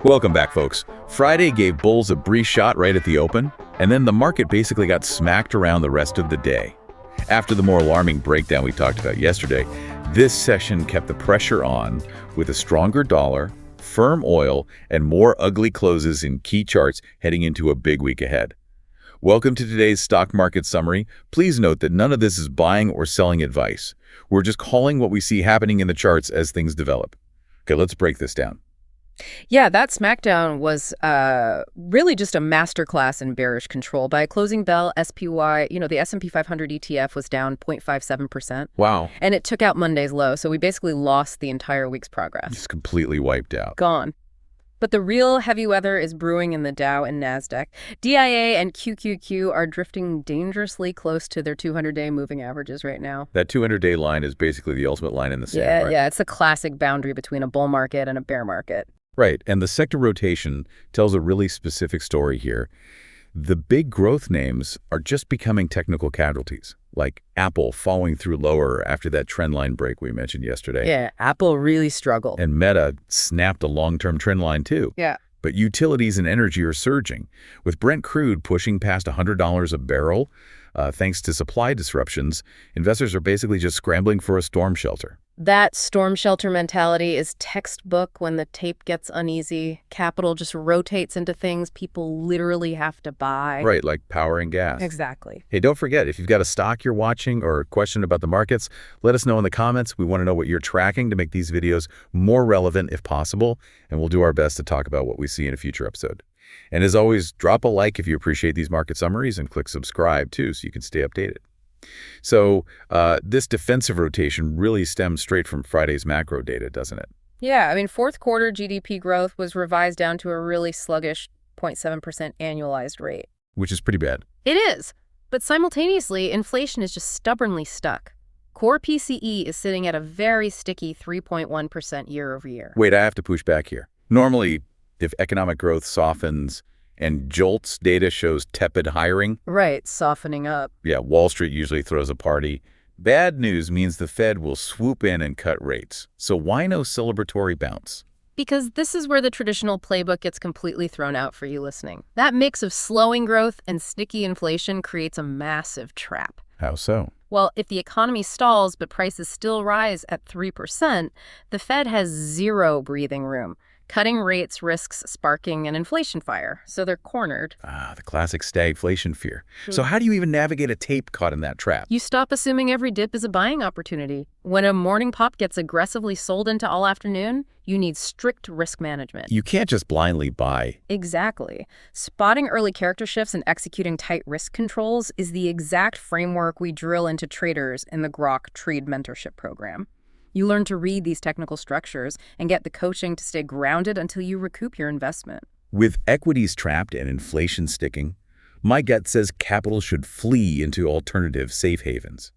Welcome back, folks. Friday gave bulls a brief shot right at the open, and then the market basically got smacked around the rest of the day. After the more alarming breakdown we talked about yesterday, this session kept the pressure on with a stronger dollar, firm oil, and more ugly closes in key charts heading into a big week ahead. Welcome to today's stock market summary. Please note that none of this is buying or selling advice. We're just calling what we see happening in the charts as things develop. Okay, let's break this down. Yeah, that smackdown was really just a masterclass in bearish control. By closing bell, SPY, the S&P 500 ETF was down 0.57%. Wow. And it took out Monday's low, so we basically lost the entire week's progress. It's completely wiped out. Gone. But the real heavy weather is brewing in the Dow and NASDAQ. DIA and QQQ are drifting dangerously close to their 200-day moving averages right now. That 200-day line is basically the ultimate line in the sand, right? Yeah, it's a classic boundary between a bull market and a bear market. Right, and the sector rotation tells a really specific story here. The big growth names are just becoming technical casualties, like Apple falling through lower after that trendline break we mentioned yesterday. Yeah, Apple really struggled. And Meta snapped a long-term trend line too. Yeah. But utilities and energy are surging, with Brent crude pushing past $100 a barrel. Thanks to supply disruptions, investors are basically just scrambling for a storm shelter. That storm shelter mentality is textbook when the tape gets uneasy. Capital just rotates into things people literally have to buy. Right, like power and gas. Exactly. Hey, don't forget, if you've got a stock you're watching or a question about the markets, let us know in the comments. We want to know what you're tracking to make these videos more relevant if possible, and we'll do our best to talk about what we see in a future episode. And as always, drop a like if you appreciate these market summaries and click subscribe too so you can stay updated. So this defensive rotation really stems straight from Friday's macro data, doesn't it? Yeah, fourth quarter GDP growth was revised down to a really sluggish 0.7% annualized rate. Which is pretty bad. It is. But simultaneously, inflation is just stubbornly stuck. Core PCE is sitting at a very sticky 3.1% year over year. Wait, I have to push back here. Normally, if economic growth softens and JOLTS data shows tepid hiring. Right, softening up. Yeah, Wall Street usually throws a party. Bad news means the Fed will swoop in and cut rates. So why no celebratory bounce? Because this is where the traditional playbook gets completely thrown out for you listening. That mix of slowing growth and sticky inflation creates a massive trap. How so? Well, if the economy stalls but prices still rise at 3%, the Fed has zero breathing room. Cutting rates risks sparking an inflation fire, so they're cornered. Ah, the classic stagflation fear. So how do you even navigate a tape caught in that trap? You stop assuming every dip is a buying opportunity. When a morning pop gets aggressively sold into all afternoon, you need strict risk management. You can't just blindly buy. Exactly. Spotting early character shifts and executing tight risk controls is the exact framework we drill into traders in the Grok Trade Mentorship program. You learn to read these technical structures and get the coaching to stay grounded until you recoup your investment. With equities trapped and inflation sticking, my gut says capital should flee into alternative safe havens.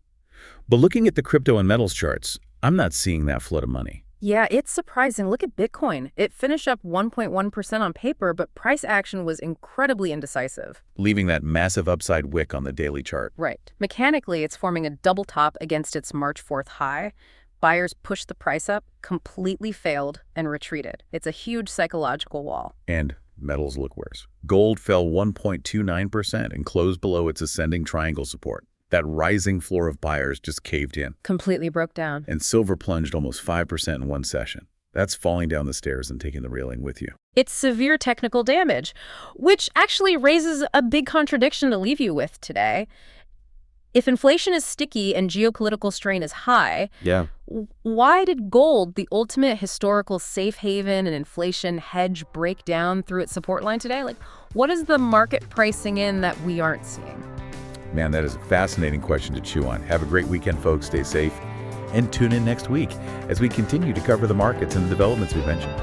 But looking at the crypto and metals charts, I'm not seeing that flood of money. Yeah, it's surprising. Look at Bitcoin. It finished up 1.1% on paper, but price action was incredibly indecisive. Leaving that massive upside wick on the daily chart. Right. Mechanically, it's forming a double top against its March 4th high. Buyers pushed the price up, completely failed, and retreated. It's a huge psychological wall. And metals look worse. Gold fell 1.29% and closed below its ascending triangle support. That rising floor of buyers just caved in. Completely broke down. And silver plunged almost 5% in one session. That's falling down the stairs and taking the railing with you. It's severe technical damage, which actually raises a big contradiction to leave you with today. If inflation is sticky and geopolitical strain is high, why did gold, the ultimate historical safe haven and inflation hedge, break down through its support line today? What is the market pricing in that we aren't seeing? Man, that is a fascinating question to chew on. Have a great weekend, folks. Stay safe. And tune in next week as we continue to cover the markets and the developments we mentioned.